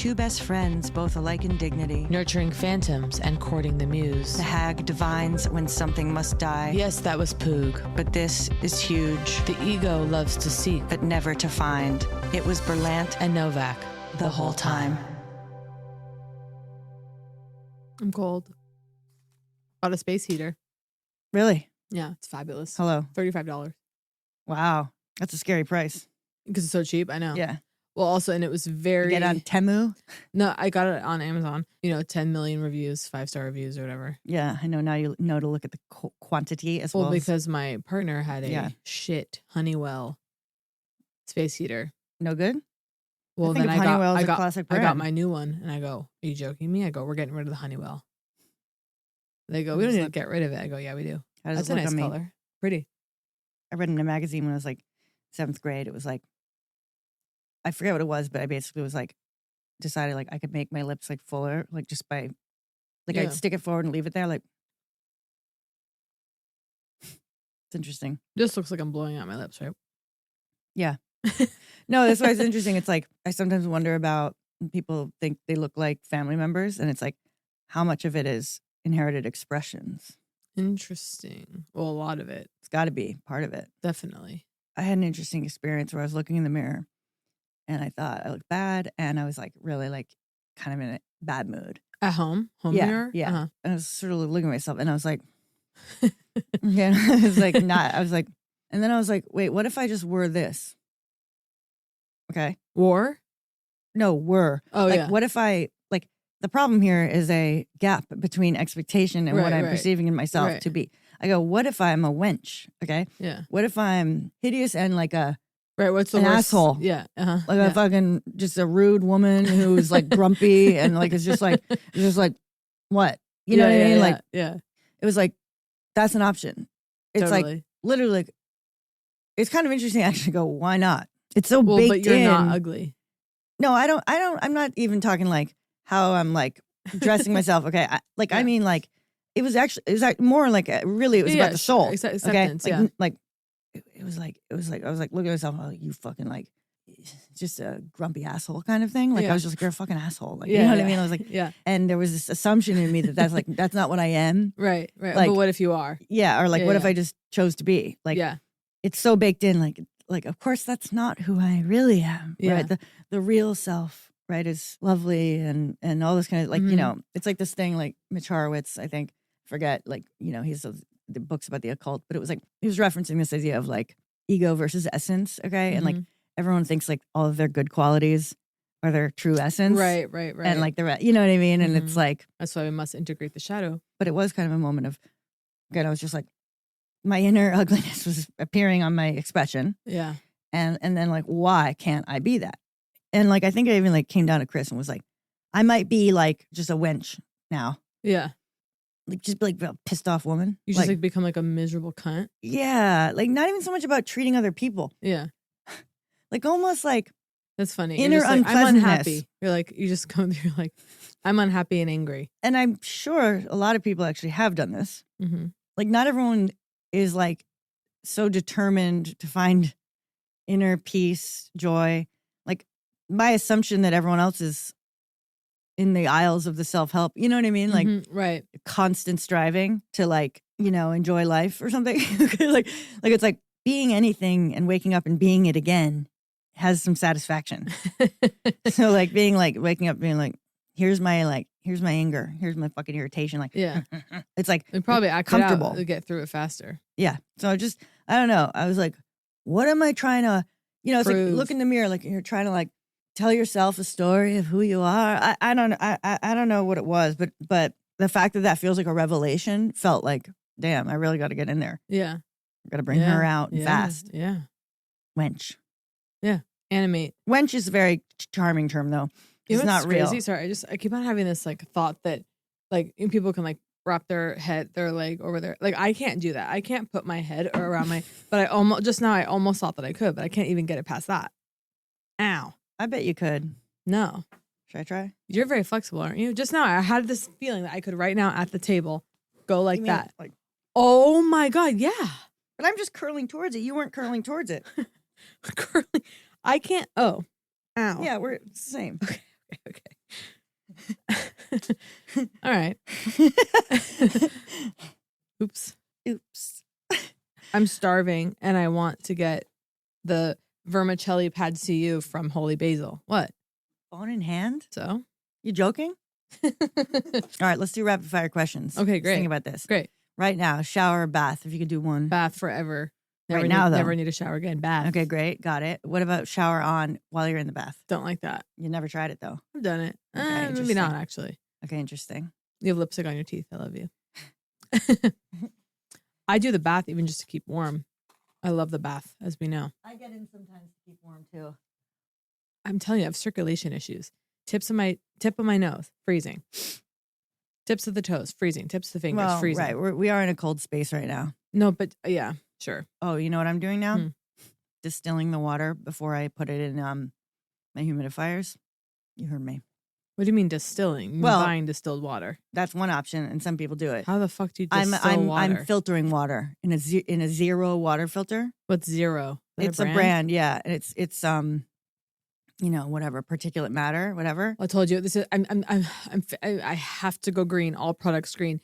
two best friends, both alike in dignity. Nurturing phantoms and courting the muse. The hag divines when something must die. Yes, that was Poog. But this is huge. The ego loves to seek, But never to find. It was Berlant and Novak the whole time. I'm cold. Bought a space heater. Really? Yeah, it's fabulous. Hello. $35. Wow. That's a scary price. Because it's so cheap, I know. Yeah. Well, also, and it was very... Get on Temu? No, I got it on Amazon. 10 million reviews, 5-star reviews or whatever. Yeah, I know. Now you know to look at the quantity as well. Well, because my partner had a shit Honeywell space heater. No good? Well, then Honeywell's a classic brand. I got my new one, and I go, "Are you joking me?" I go, "We're getting rid of the Honeywell." They go, "We don't need to get rid of it." I go, "Yeah, we do. That's a nice color, pretty." I read in a magazine when I was like 7th grade. It was like, I forget what it was, but I basically was like, decided like I could make my lips like fuller, like just by, like I'd stick it forward and leave it there. Like, it's interesting. This looks like I'm blowing out my lips, right? Yeah. No, that's why it's interesting. It's like, I sometimes wonder about people think they look like family members, and it's like, how much of it is inherited expressions? Interesting. Well, a lot of it. It's got to be part of it. Definitely. I had an interesting experience where I was looking in the mirror and I thought I looked bad, and I was like really like kind of in a bad mood. At home? Mirror? Yeah. Uh-huh. And I was sort of looking at myself and I was like, yeah, I was like, and then I was like, wait, what if I just were this? Okay. War? No, were. Oh, like, yeah. What if I, like, the problem here is a gap between expectation and what I'm perceiving in myself to be. I go, what if I'm a wench? Okay. Yeah. What if I'm hideous and like a, what's the an worst? asshole? Yeah. Uh-huh. Like a fucking, just a rude woman who's like grumpy and like, it's just like, what? You know what I mean? Like, yeah. It was like, that's an option. It's like, literally, like, it's kind of interesting to actually go, why not? It's so baked in. But you're not ugly. No, I'm not even talking like how I'm like dressing myself. Okay. I mean, like, it was like more like, really, it was about the soul. Acceptance, okay? Like, it was like, I was like looking at myself, oh, you fucking like, just a grumpy asshole kind of thing. Like, I was just like, you're a fucking asshole. Like, you know what I mean? I was like, and there was this assumption in me that that's like, that's not what I am. Right. Like, but what if you are? Yeah. Or like, what if I just chose to be? Like, it's so baked in, like, of course, that's not who I really am. Yeah. Right? The real self, right, is lovely and all this kind of, like, it's like this thing, like Mitch Horowitz, I think, forget, like, he's the books about the occult, but it was like, he was referencing this idea of like ego versus essence, okay? And like, everyone thinks like all of their good qualities are their true essence. Right. And like you know what I mean? And it's like, that's why we must integrate the shadow. But it was kind of a moment of, again, I was just like, my inner ugliness was appearing on my expression. Yeah. And then like, why can't I be that? And like, I think I even like came down to Chris and was like, I might be like just a wench now. Yeah. Like just be like a pissed off woman. You just like become like a miserable cunt. Yeah. Like not even so much about treating other people. Yeah. Like almost like. That's funny. Inner like, unpleasantness. I'm unhappy. You're like, you just go through like, I'm unhappy and angry. And I'm sure a lot of people actually have done this. Mm-hmm. Like not everyone is like so determined to find inner peace, joy. Like my assumption that everyone else is in the aisles of the self-help, you know what I mean? Like right. Constant striving to like, enjoy life or something. like it's like being anything and waking up and being it again has some satisfaction. So like waking up being like, here's my anger, here's my fucking irritation. Like, it's like and probably act comfortable to get through it faster. Yeah. So I don't know. I was like, what am I trying to, it's prove. like look in the mirror, like you're trying to like tell yourself a story of who you are. I don't know. I don't know what it was, but the fact that feels like a revelation felt like, damn, I really got to get in there. Yeah. I got to bring her out fast. Yeah. Wench. Yeah. Animate. Wench is a very charming term though. It's not real. Crazy? Sorry. I keep on having this like thought that like people can like wrap their leg over there. Like I can't do that. I can't put my head around but I almost thought that I could, but I can't even get it past that. Ow. I bet you could. No. Should I try? You're very flexible, aren't you? Just now I had this feeling that I could right now at the table go like that. Like, oh my God. Yeah. But I'm just curling towards it. You weren't curling towards it. Curling. I can't. Oh. Ow. Yeah, we're the same. Okay. All right. Oops. I'm starving and I want to get the vermicelli pad see ew from Holy Basil. What? Phone in hand? So? You joking? All right, let's do rapid fire questions. Okay, great. Think about this. Great. Right now, shower or bath, if you could do one. Bath forever. Never Right now, though. Never need a shower again. Bath. Okay, great. Got it. What about shower on while you're in the bath? Don't like that. You never tried it, though. I've done it. Okay, Maybe interesting. not, actually. Okay, interesting. You have lipstick on your teeth. I love you. I do the bath even just to keep warm. I love the bath, as we know. I get in sometimes to keep warm, too. I'm telling you, I have circulation issues. Tip of my nose, freezing. Tips of the toes, freezing. Tips of the fingers, Well, freezing. right. We are in a cold space right now. No, but yeah, sure. Oh, you know what I'm doing now? Hmm. Distilling the water before I put it in my humidifiers. You heard me. What do you mean distilling? Well, Buying distilled water. That's one option, and some people do it. How the fuck do you distill water? I'm filtering water in a zero water filter. What's zero? Is that It's a brand, yeah, and it's whatever, particulate matter, whatever. I told you this is. I have to go green. All products green.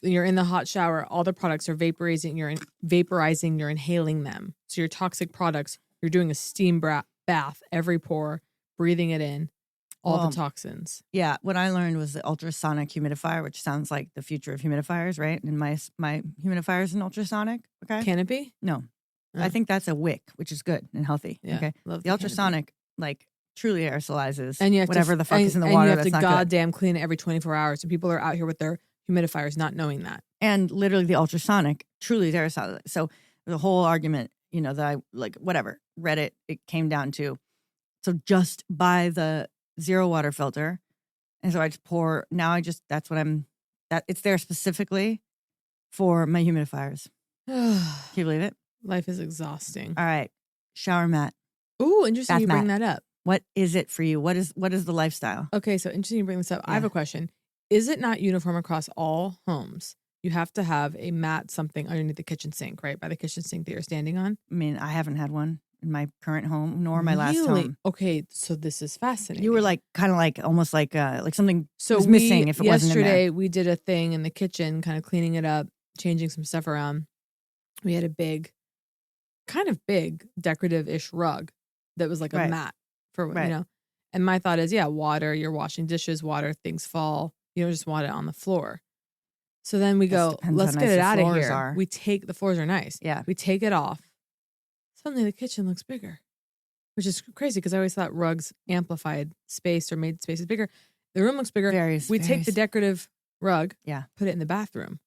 You're in the hot shower. All the products are vaporizing. You're inhaling them. So your toxic products. You're doing a steam bath every pour, breathing it in. All the toxins. Yeah, what I learned was the ultrasonic humidifier, which sounds like the future of humidifiers, right? And my humidifier is an ultrasonic. Okay, Can it be? No, Oh. I think that's a wick, which is good and healthy. Yeah, okay, love the ultrasonic truly aerosolizes and you have whatever the fuck is in the and water. you have that's to not goddamn clean it every 24 hours. So people are out here with their humidifiers not knowing that. And literally the ultrasonic truly is aerosol. So the whole argument, that I whatever, read it came down to, so just buy the zero water filter. And so I just pour, it's there specifically for my humidifiers. Can you believe it? Life is exhausting. All right. Shower mat. Ooh, interesting Bath you bring mat. that up. What is it for you? What is the lifestyle? Okay, so interesting you bring this up. I Yeah. have a question. Is it not uniform across all homes? You have to have a mat, something underneath the kitchen sink, right? By the kitchen sink that you're standing on? I mean, I haven't had one in my current home nor my last Really? home. Okay, so this is fascinating. You were almost like something was missing if it wasn't in there. Yesterday, we did a thing in the kitchen, kind of cleaning it up, changing some stuff around. We had a kind of big decorative-ish rug that was like a Right. mat for, Right. And my thought is, water, you're washing dishes, water, things fall. You don't just want it on the floor. So then we go, Depends let's how get nice it the out of floors here. are. The floors are nice. Yeah. We take it off. Suddenly the kitchen looks bigger, which is crazy because I always thought rugs amplified space or made spaces bigger. The room looks bigger. Varies. Take the decorative rug, Yeah. put it in the bathroom.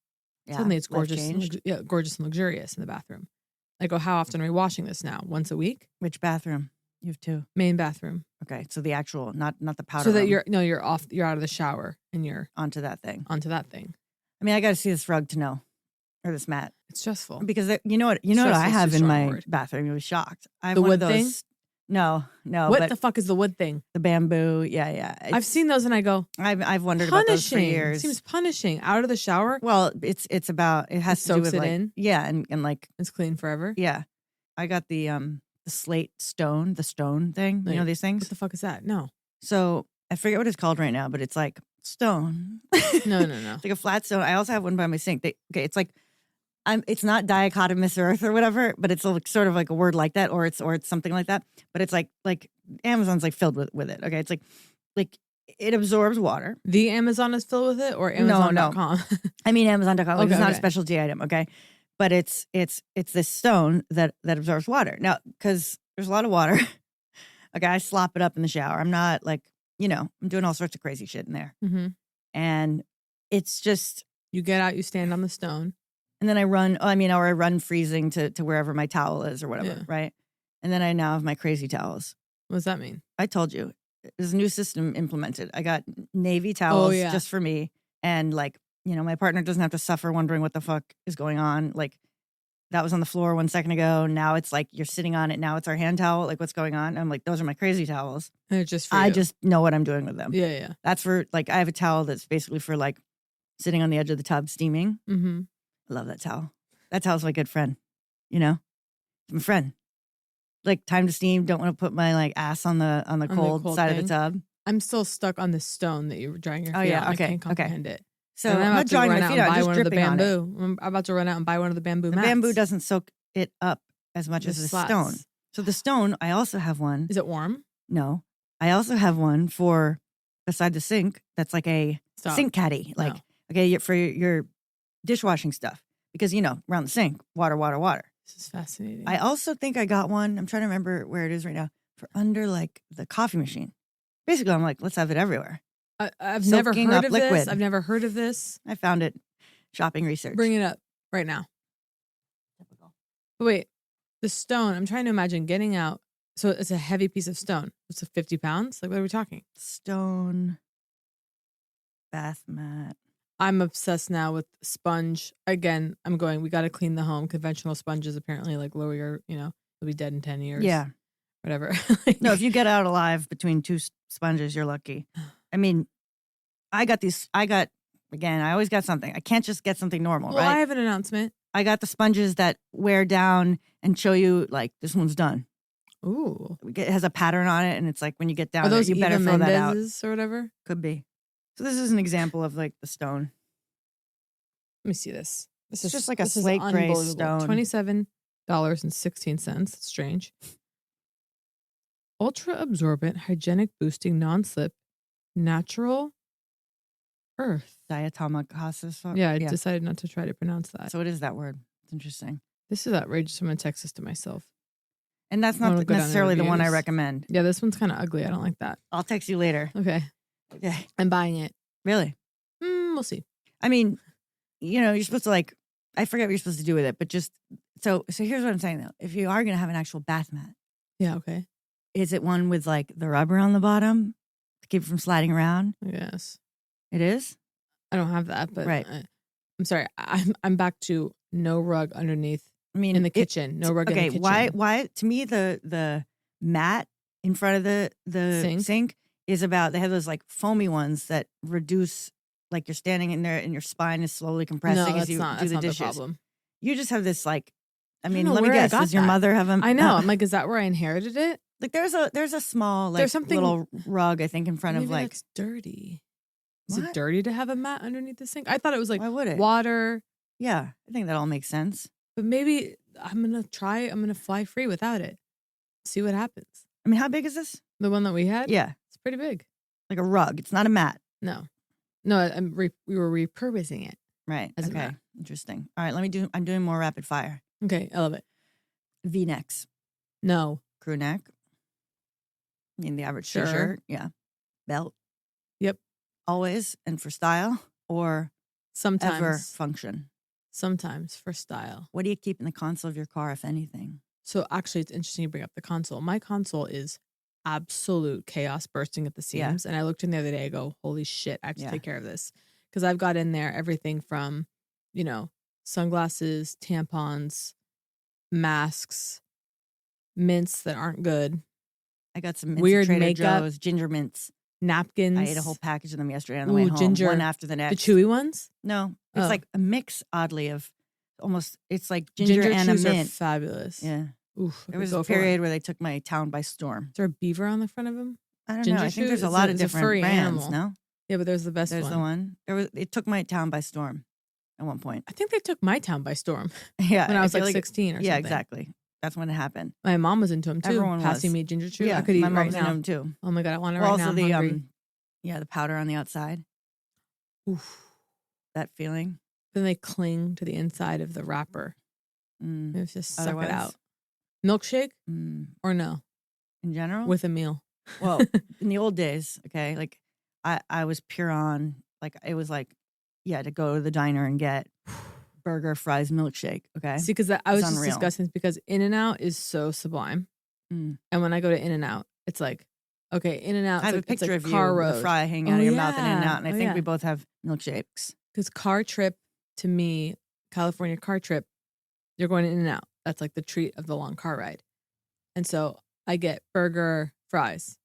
Yeah. Suddenly it's Life gorgeous, changed. gorgeous and luxurious in the bathroom. I go, how often are we washing this now? Once a week? Which bathroom? You have two. Main bathroom. Okay, so the actual, not the powder. So that room, you're off, you're out of the shower and you're onto that thing. onto that thing. I mean, I got to see this rug to know, or this mat, It's stressful. because you know what I Stressful's have too in strong my a word. bathroom. You was shocked. I have The one wood of thing? those. No, What but the fuck is the wood thing? the bamboo. Yeah. I've seen those and I go, I've wondered about those for punishing. years. Seems punishing. Out of the shower, Well, it's about, it has to do soaks with it like, in? yeah, and like, it's clean forever. yeah. I got the slate stone, the stone thing. You know these things? What the fuck is that? No. So I forget what it's called right now, but it's like stone. No. It's like a flat stone. I also have one by my sink. It's like, it's not dichotomous earth or whatever, but it's like, sort of like a word like that, or it's something like that. But it's like Amazon's like filled with it. Okay, it's like it absorbs water. The Amazon is filled with it, or No. Amazon.com? I mean Amazon.com. Like, Okay, it's not a okay. specialty item. Okay, but it's this stone that absorbs water. Now, because there's a lot of water. Okay, I slop it up in the shower. I'm not like, I'm doing all sorts of crazy shit in there, Mm-hmm. and it's just. You get out, you stand on the stone. And then I run, or I run freezing to wherever my towel is or whatever, Yeah. right? And then I now have my crazy towels. What does that mean? I told you, there's a new system implemented. I got navy towels yeah. just for me. And my partner doesn't have to suffer wondering what the fuck is going on. Like, that was on the floor 1 second ago. Now it's like you're sitting on it. Now it's our hand towel. Like, what's going on? I'm like, those are my crazy towels. And it's just for I you. just know what I'm doing with them. Yeah. That's for, I have a towel that's basically for, sitting on the edge of the tub steaming. Mm-hmm. I love that towel. That towel's my good friend. It's my friend. Like, time to steam. Don't want to put my ass on the cold cold side of thing. the tub. I'm still stuck on the stone that you were drying your feet Oh, yeah. on. Okay. I can't comprehend it. So And I'm about not to drying run my out feet and out. I'm buy just one of the dripping on it. bamboo. I'm about to run out and buy one of the bamboo The mats. bamboo doesn't soak it up as much as the slats. stone. So the stone, I also have one. Is it warm? No, I also have one for beside the sink. That's like a Stop. sink caddy, like No. okay, for your dishwashing stuff, because around the sink, water. This is fascinating. I also think I got one. I'm trying to remember where it is right now, for under like the coffee machine. Basically, I'm like, let's have it everywhere. I've never Soaking heard up of liquid. this. I've never heard of this. I found it shopping research. Bring it up right now. But wait, the stone, I'm trying to imagine getting out. So it's a heavy piece of stone. It's a 50 pounds. Like, what are we talking? Stone bath mat. I'm obsessed now with sponge. Again, we got to clean the home. Conventional sponges apparently like lower your, you'll be dead in 10 years. Yeah. Whatever. No, if you get out alive between two sponges, you're lucky. I mean, I always got something. I can't just get something normal, Well, right? I have an announcement. I got the sponges that wear down and show you like this one's done. Ooh. It has a pattern on it, and it's like when you get down, Are those you better Eva throw that out. Mendez's or whatever? Could be. So this is an example of like the stone. Let me see this. This It's just like a slate gray unbelievable. stone. $27.16. That's strange. Ultra absorbent, hygienic boosting, non-slip, natural earth. Diatomacosis. Yeah, I decided not to try to pronounce that. So what is that word? It's interesting. This is outrageous. I'm going to text this to myself. And that's I wanna not go down the necessarily the one I reviews. recommend. Yeah, this one's kind of ugly. I don't like that. I'll text you later. Okay. Okay. I'm buying it. Really? We'll see. I mean, you're supposed to like, I forget what you're supposed to do with it, but just, so here's what I'm saying though. If you are going to have an actual bath mat, Yeah, okay. is it one with like the rubber on the bottom to keep it from sliding around? Yes. It is? I don't have that, but Right. I'm sorry. I'm back to no rug underneath I mean, in the kitchen. No rug in the kitchen. why, to me, the mat in front of the sink is about, they have those like foamy ones that reduce, like you're standing in there and your spine is slowly compressing as you do the dishes. The problem. You just have this like, I mean, know let me where I guess, got does your that. mother have a I know. I'm like, is that where I inherited it? like there's a small like There's something- little rug I think in front Maybe of like, that's dirty. Is What? it dirty to have a mat underneath the sink? I thought it was like why would it? water, Yeah, I think that all makes sense. but maybe I'm going to fly free without it. See what happens. I mean, how big is this? The one that we had? Yeah, It's pretty big. like a rug. It's not a mat. No, we were repurposing it. Right. As a okay. mat. Interesting. All right, I'm doing more rapid fire. Okay, I love it. V-necks, No. crew neck. I mean, the average Sure. t-shirt. Yeah. Belt. Yep. Always and for style or Sometimes. ever function. Sometimes for style. What do you keep in the console of your car, if anything? So actually, it's interesting you bring up the console. My console is absolute chaos, bursting at the Yeah. seams. And I looked in the other day, I go, holy shit, I have to Yeah. take care of this. Because I've got in there everything from, sunglasses, tampons, masks, mints that aren't good, I got some mints at Weird Trader makeup. Joe's, ginger mints. napkins. I ate a whole package of them yesterday on the Ooh, way home. ginger. One after the the next. chewy ones. No, it's Oh. like a mix, oddly, of almost. It's like ginger and a chews are mint. fabulous. Yeah, Oof. there was a period where they took my town by storm. Is there a beaver on the front of them? I don't know. Ginger I think there's chew? a lot of It's a different furry brands. animal. No, Yeah, but there's the best there's one. the one. It took my town by storm at one point. I think they took my town by storm Yeah, when I was feel like 16 or Yeah, something. exactly. That's when it happened. My mom was into them too. Everyone passing was. me ginger chew. Yeah, I could eat my it mom right was in now. them too. Oh my god, I want it Well, right now. also I'm the hungry. the powder on the outside. Oof. That feeling. Then they cling to the inside of the wrapper. Mm. It's just suck Otherwise? it out. Milkshake Mm. or no In general, with a meal. well, in the old days, okay, like I was pure on. Like it was like, yeah, to go to the diner and get burger, fries, milkshake. Okay, See, because I was It's just unreal. discussing this because In-N-Out is so sublime, Mm. and when I go to In-N-Out, it's like okay, In-N-Out. I have a it's picture like of you car with road. a fry hanging out Oh, of your mouth and in and yeah. out, and I Oh, think yeah. we both have milkshakes. Because car trip to me, California car trip, you're going in and out. That's like the treat of the long car ride. And so I get burger, fries.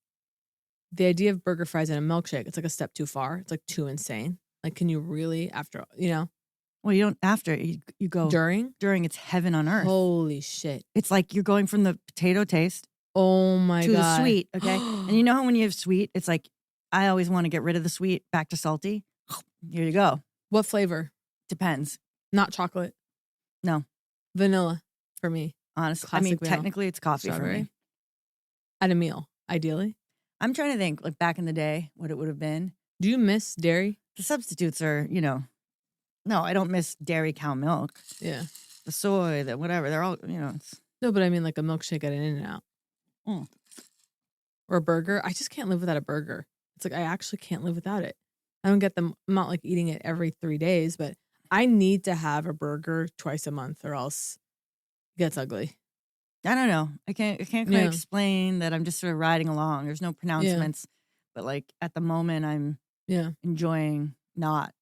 The idea of burger, fries, and a milkshake, it's like a step too far. It's like too insane. Like, can you really, Well, you don't after you go during? It's heaven on earth. Holy shit. It's like you're going from the potato taste Oh my to God. the sweet. Okay, and you know how when you have sweet, it's like I always want to get rid of the sweet, back to salty. Here you go. What flavor? Depends. Not chocolate. No. Vanilla for me. Honestly, Classic vanilla. technically it's coffee for Strawberry. me. At a meal, ideally. I'm trying to think, like back in the day, what it would have been. Do you miss dairy? The substitutes are, no, I don't miss dairy cow milk. Yeah. The soy, the whatever, they're all, it's. No, but I mean like a milkshake at an In-N-Out. Or a burger. I just can't live without a burger. It's like I actually can't live without it. I don't get them. I'm not like eating it every 3 days, but I need to have a burger twice a month or else it gets ugly. I don't know. I can't quite explain that. I'm just sort of riding along. There's no pronouncements, but like at the moment I'm enjoying not,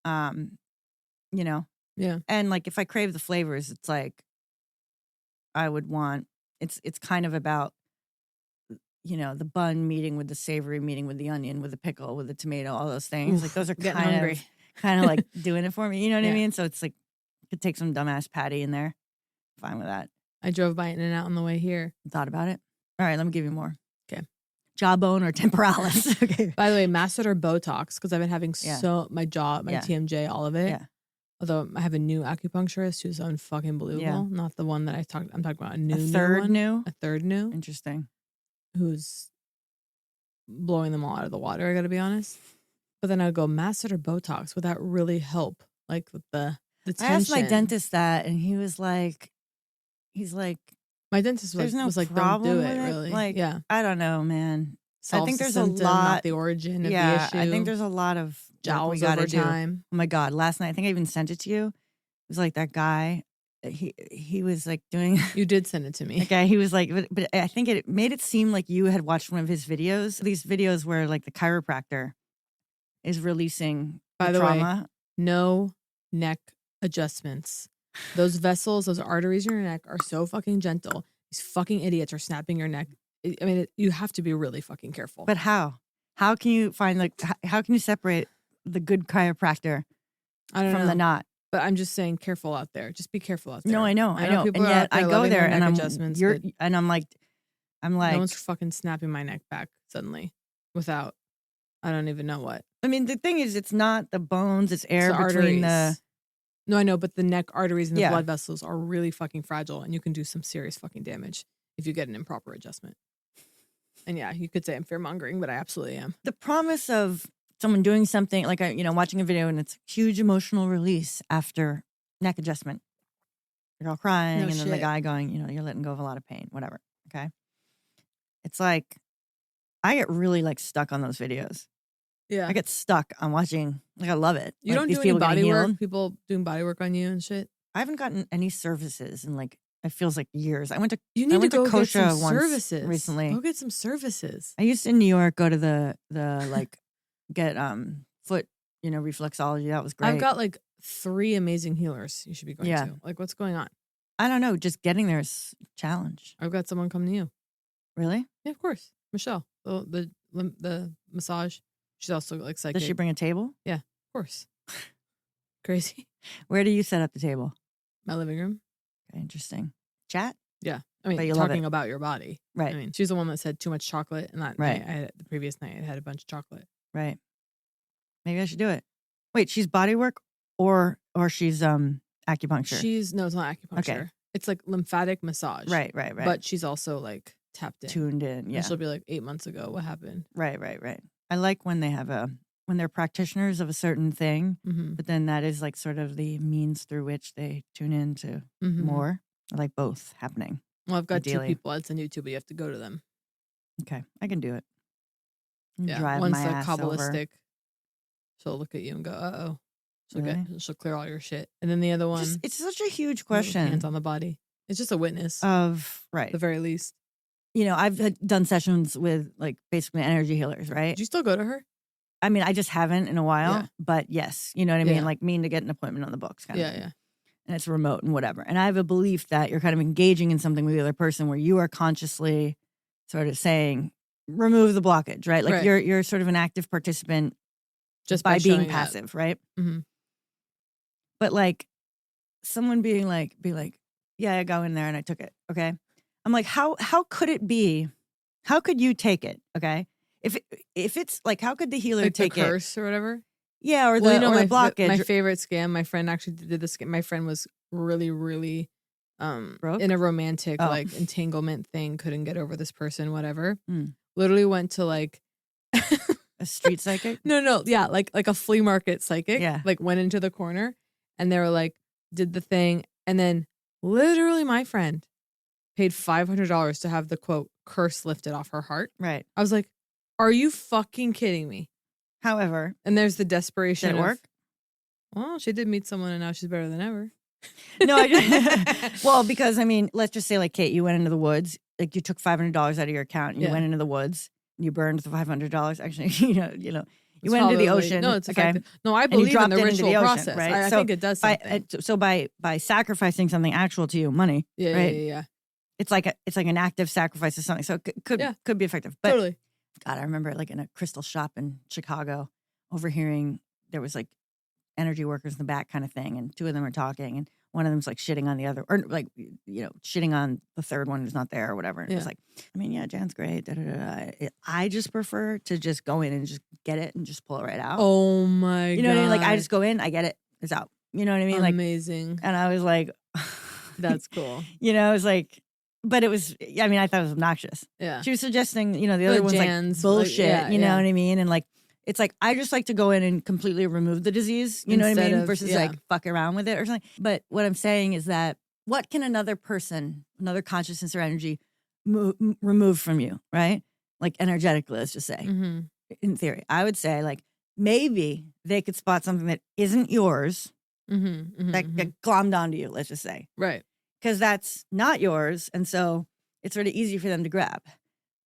Yeah. And like if I crave the flavors, it's like I would want. It's kind of about, the bun meeting with the savory, meeting with the onion, with the pickle, with the tomato, all those things. Oof, like those are hungry. kind of like doing it for me. You know what I Yeah. mean? So it's like could take some dumbass patty in there. Fine with that. I drove by In-N-Out on the way here. Thought about it. All right, let me give you more. Okay. Jawbone or temporalis. Okay. By the way, masseter Botox, because I've been having my jaw, my Yeah. TMJ, all of it. Yeah. Although I have a new acupuncturist who's unfucking believable. Yeah. Not the one that I'm talking about a new A third one. new? A third new. Interesting. Who's blowing them all out of the water, I gotta be honest. But then I'd go masseter Botox. Would that really help? Like with the tension. I asked my dentist that, and he's like, my dentist there's no was like, don't problem do with it, it. really. Like, yeah. I don't know, man. Solves I think the there's symptom, a lot. not the origin of the issue. I think there's a lot of work we jowls gotta over do. time. Oh my God. Last night, I think I even sent it to you. It was like that guy. He was like doing. You did send it to me. Okay, he was like, but I think it made it seem like you had watched one of his videos. These videos where like the chiropractor is releasing By the trauma. way, no neck adjustments. Those vessels, those arteries in your neck are so fucking gentle. These fucking idiots are snapping your neck. I mean, you have to be really fucking careful. But how? How can you find how can you separate the good chiropractor I don't from know. the not? But I'm just saying, careful out there. Just be careful out there. No, I know. People And are yet out there I go loving there their and neck I'm adjustments, I'm like no one's fucking snapping my neck back suddenly without I don't even know what. I mean, the thing is, it's not the bones; it's air It's the between arteries. No, I know, but the neck arteries and the Yeah. blood vessels are really fucking fragile, and you can do some serious fucking damage if you get an improper adjustment. And yeah, you could say I'm fear mongering, but I absolutely am. the promise of someone doing something like watching a video and it's huge emotional release after neck adjustment. You're all crying, No and then the shit. guy going, you're letting go of a lot of pain, whatever. Okay, it's like I get really like stuck on those videos. Yeah, I get stuck on watching. Like I love it. you Like, don't these do any people getting body work. healed. People doing body work on you and shit. I haven't gotten any services in like it feels like years. I went to You I need to went to go get Kosha some once services recently. Go get some services. I used to in New York go to the like get foot reflexology. That was great. I've got like 3 amazing healers you should be going Yeah. to. Like, what's going on? I don't know. Just getting there is a challenge. I've got someone coming to you. Really? Yeah, of course. Michelle, the massage. She's also like psychic. Does she bring a table? Of course. Crazy. Where do you set up the table? My living room. Okay, interesting. Chat? Yeah. I mean, But you love talking it. about your body. Right. I mean, she's the one that said too much chocolate, and that Right. night, the previous night, I had a bunch of chocolate. Right. Maybe I should do it. Wait, she's body work or she's acupuncture. No, it's not acupuncture. It's like lymphatic massage. Right. But she's also like tapped in. Tuned in. And Yeah. she'll be like 8 months ago. What happened? Right. I like when they have when they're practitioners of a certain thing, Mm-hmm. but then that is like sort of the means through which they tune into Mm-hmm. more. I like both happening. Well, I've got Ideally. 2 people I'd send you to, but you have to go to them. Okay, I can do it. Yeah. Drive One's my the ass over. Kabbalistic. She'll look at you and go, "Uh-oh." Really? She'll clear all your shit. And then the other one, It's such a huge hands question on the body. It's just a witness, of right. at the very least. I've done sessions with like basically energy healers, right? Did you still go to her? I mean, I just haven't in a while, Yeah. but yes, you know what I mean? Yeah. Like mean to get an appointment on the books kind of Yeah, thing. yeah. And it's remote and whatever. And I have a belief that you're kind of engaging in something with the other person where you are consciously sort of saying, remove the blockage, right? Like Right. you're sort of an active participant Just by being showing up. passive, right? Mhm. But like someone being like, yeah, I go in there and I took it. Okay. I'm like, how could it be? How could you take it? Okay. if it's like, how could the healer Like take the curse or whatever. Yeah, or Well, the or the blockage. my favorite scam. My friend actually did the scam. My friend was really Broke? in a romantic Oh. like entanglement thing. Couldn't get over this person. Whatever. Mm. Literally went to like A street psychic. no, yeah, like a flea market psychic. Yeah. Like went into the corner, and they were like did the thing, and then literally my friend paid $500 to have the quote curse lifted off her heart. Right. I was like, are you fucking kidding me? However, And there's the desperation. did it work? Well, she did meet someone, and now she's better than ever. No, well, because I mean, let's just say like Kate, you went into the woods, like you took $500 out of your account, and you went into the woods, and you burned the $500. Actually, you went into the ocean. No, it's okay. effective. No, I believe in the it into ritual the ocean, process. right? I think it does something. So by sacrificing something actual to you, money, Yeah, right? yeah. It's like an active sacrifice of something. So it could be effective. But Totally. God, I remember like in a crystal shop in Chicago, overhearing there was like energy workers in the back kind of thing, and two of them are talking, and one of them's like shitting on the other, or like shitting on the third one who's not there or whatever. And it was like, I mean, yeah, Jan's great. Da, da, da, da. I just prefer to just go in and just get it and just pull it right out. Oh my god. You know what I mean? Like I just go in, I get it, it's out. You know what I mean? Like amazing. And I was like, that's cool. I was like, but it was. I mean, I thought it was obnoxious. Yeah. She was suggesting, the other one's Jan's, like bullshit. like, you know what I mean? And like, it's like I just like to go in and completely remove the disease. You know what I mean? Versus like fuck around with it or something. But what I'm saying is that what can another person, another consciousness or energy, remove from you, right? Like energetically, let's just say. Mm-hmm. In theory, I would say like maybe they could spot something that isn't yours that get glommed onto you. Let's just say, right. Because that's not yours. And so it's sort of easy for them to grab.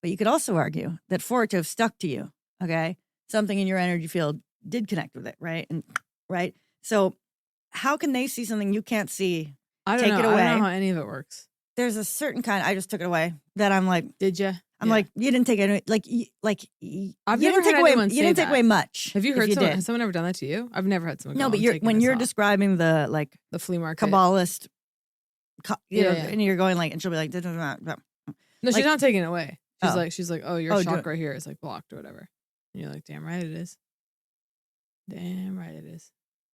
But you could also argue that for it to have stuck to you, okay, something in your energy field did connect with it, right? And right. So how can they see something you can't see? I don't know. It away. I don't know how any of it works. There's a certain kind. I just took it away. That I'm like, did you? I'm like, you didn't take it. I've never heard anyone say you didn't take away much. Have you heard someone? Has someone ever done that to you? I've never had someone. No, but when you're describing the like the flea market Kabbalist, and you're going like, and she'll be like, no, she's not taking it away. She's like, oh, your chakra here is like blocked or whatever. And you're like, damn right it is. Damn right it is.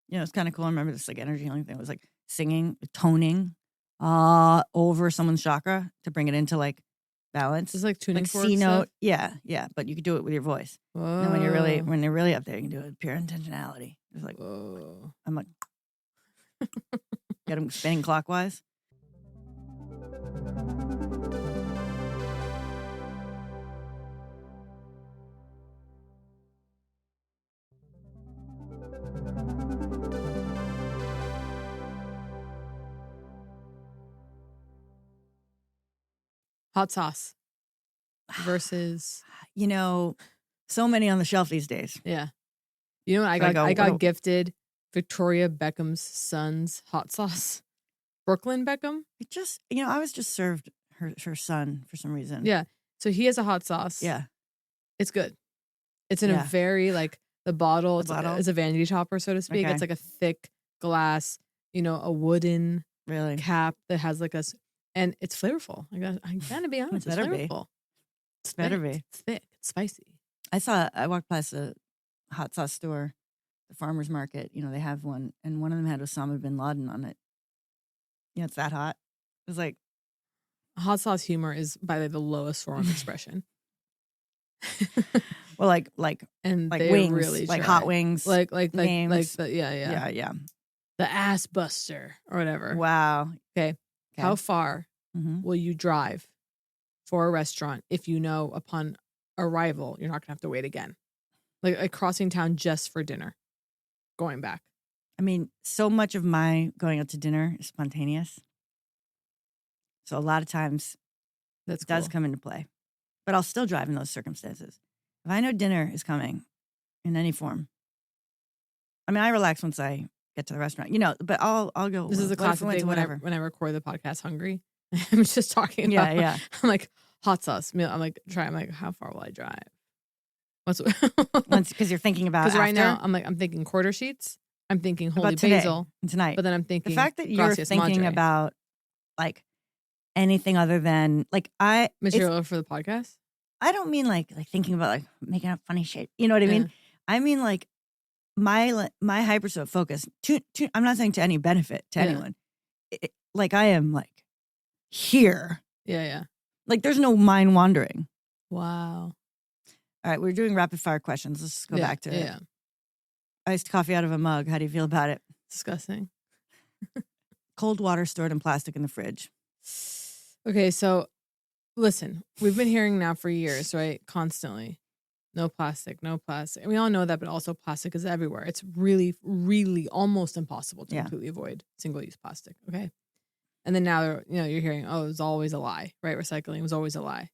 It's kind of cool. I remember this like energy healing thing. It was like singing, toning, over someone's chakra to bring it into like balance. It's like tuning like forks. C note. Yeah. But you could do it with your voice. Whoa. And when they're really up there, you can do it with pure intentionality. It's like, whoa. I'm like, get them spinning clockwise. Hot sauce versus so many on the shelf these days. Yeah. You know what I got gifted Victoria Beckham's son's hot sauce. Brooklyn Beckham. It just I was just served her son for some reason. Yeah. So he has a hot sauce. Yeah. It's good. It's in a very like the bottle. It's a vanity topper, so to speak. Okay. It's like a thick glass, a wooden cap that has like a. And it's flavorful. I gotta be honest. It's flavorful. It's better be. It's thick. It's spicy. I walked past a hot sauce store, the farmer's market. They have one, and one of them had Osama bin Laden on it. It's that hot. It was like hot sauce humor is by the lowest form of expression. Well, like and like they wings, really like try. hot wings, like names. Yeah. The ass buster or whatever. Wow. Okay. How far Mm-hmm. will you drive for a restaurant if you know upon arrival you're not gonna have to wait again? Like crossing town just for dinner, going back. I mean, so much of my going out to dinner is spontaneous. So a lot of times it does come into play. But I'll still drive in those circumstances. If I know dinner is coming in any form, I mean, I relax once I get to the restaurant, but I'll go. This is a classic thing when I record the podcast hungry. I'm just talking about, I'm like, hot sauce meal. I'm like, how far will I drive? Because you're thinking about because right now I'm thinking quarter sheets. I'm thinking holy basil tonight. But then I'm thinking the fact that you're thinking about like anything other than like material for the podcast. I don't mean like thinking about like making up funny shit. You know what I mean? I mean like my hyper focus. I'm not saying to any benefit to anyone. Like I am like here. Yeah. Like there's no mind wandering. Wow. All right, we're doing rapid fire questions. Let's go back to it. Iced coffee out of a mug. How do you feel about it? Disgusting. Cold water stored in plastic in the fridge. Okay, so listen, we've been hearing now for years, right? Constantly. No plastic, no plastic. And we all know that, but also plastic is everywhere. It's really, really almost impossible to completely avoid single-use plastic, okay? And then now, you're hearing, oh, it was always a lie, right? Recycling was always a lie.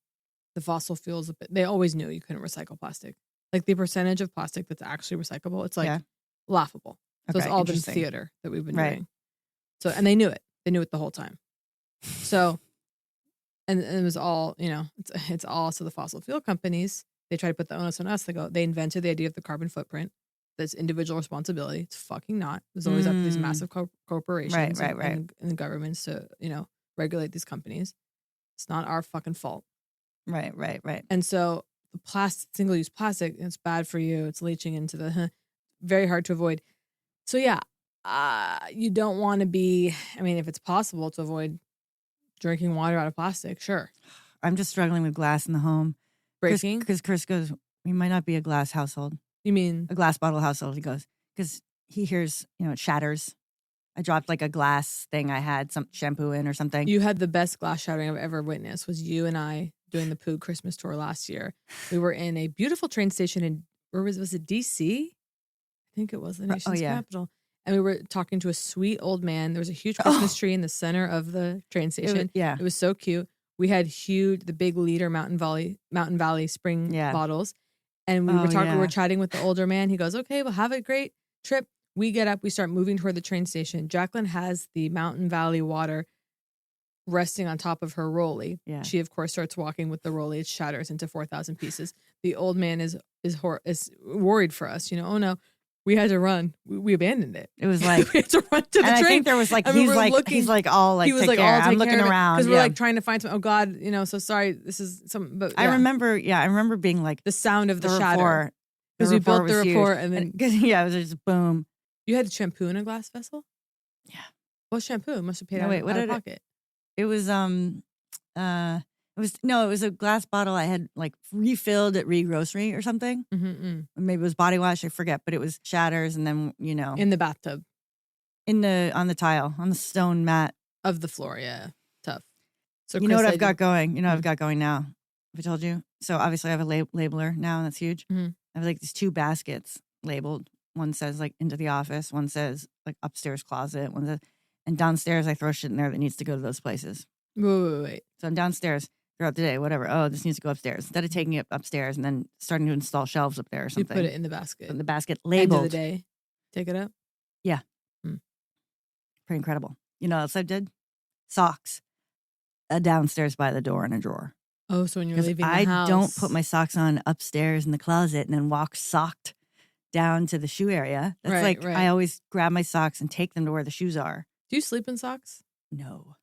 The fossil fuels, they always knew you couldn't recycle plastic. Like the percentage of plastic that's actually recyclable, it's like laughable. So it's all been theater that we've been doing. So, and they knew it. They knew it the whole time. So, and it was all, it's all, so the fossil fuel companies, they try to put the onus on us. They invented the idea of the carbon footprint. That's individual responsibility. It's fucking not. It was always up to these massive corporations and the governments to, regulate these companies. It's not our fucking fault. Right. And so the single-use plastic, it's bad for you. It's leaching into the very hard to avoid. So you don't want to be, if it's possible to avoid drinking water out of plastic, sure. I'm just struggling with glass in the home. Breaking? Because Chris goes, we might not be a glass household. You mean? A glass bottle household, he goes. Because he hears, it shatters. I dropped like a glass thing I had some shampoo in or something. You had the best glass shattering I've ever witnessed. Was you and I doing the Poog Christmas tour last year. We were in a beautiful train station in, where was it, DC? I think it was the nation's capital. And we were talking to a sweet old man. There was a huge Christmas tree in the center of the train station. It was so cute. We had the big liter Mountain Valley spring bottles. And we were chatting with the older man. He goes, okay, well, have a great trip. We get up, we start moving toward the train station. Jacqueline has the Mountain Valley water resting on top of her rolly. Yeah. She, of course, starts walking with the rolly. It shatters into 4,000 pieces. The old man is worried for us. Oh no, we had to run. We abandoned it. It was like we had to run to the train. I think there was like he's like all like he was take like care. all I'm looking around because we're like trying to find some. Oh God, so sorry. This is some. But I remember being like the sound of the shatter because we built the rapport and then it was just boom. You had shampoo in a glass vessel. Yeah. What shampoo? Must have paid out of pocket. It was it was a glass bottle I had like refilled at Grocery or something. Maybe it was body wash, I forget, but it was shatters and then in the bathtub, on the tile, on the stone mat of the floor. Yeah, tough. So Chris, what I've got going? I've got going now. Have I told you? So obviously I have a labeler now, and that's huge. I have like these 2 baskets labeled. One says like into the office. One says like upstairs closet. One says, and downstairs I throw shit in there that needs to go to those places. Wait. So I'm downstairs throughout the day, whatever. Oh, this needs to go upstairs. Instead of taking it upstairs and then starting to install shelves up there or something. You put it in the basket. In the basket labeled. End of the day, take it up. Yeah. Pretty incredible. You know what else I did? Socks. Downstairs by the door in a drawer. Oh, so when you're leaving the house. I don't put my socks on upstairs in the closet and then walk socked down to the shoe area. That's right. I always grab my socks and take them to where the shoes are. Do you sleep in socks? No.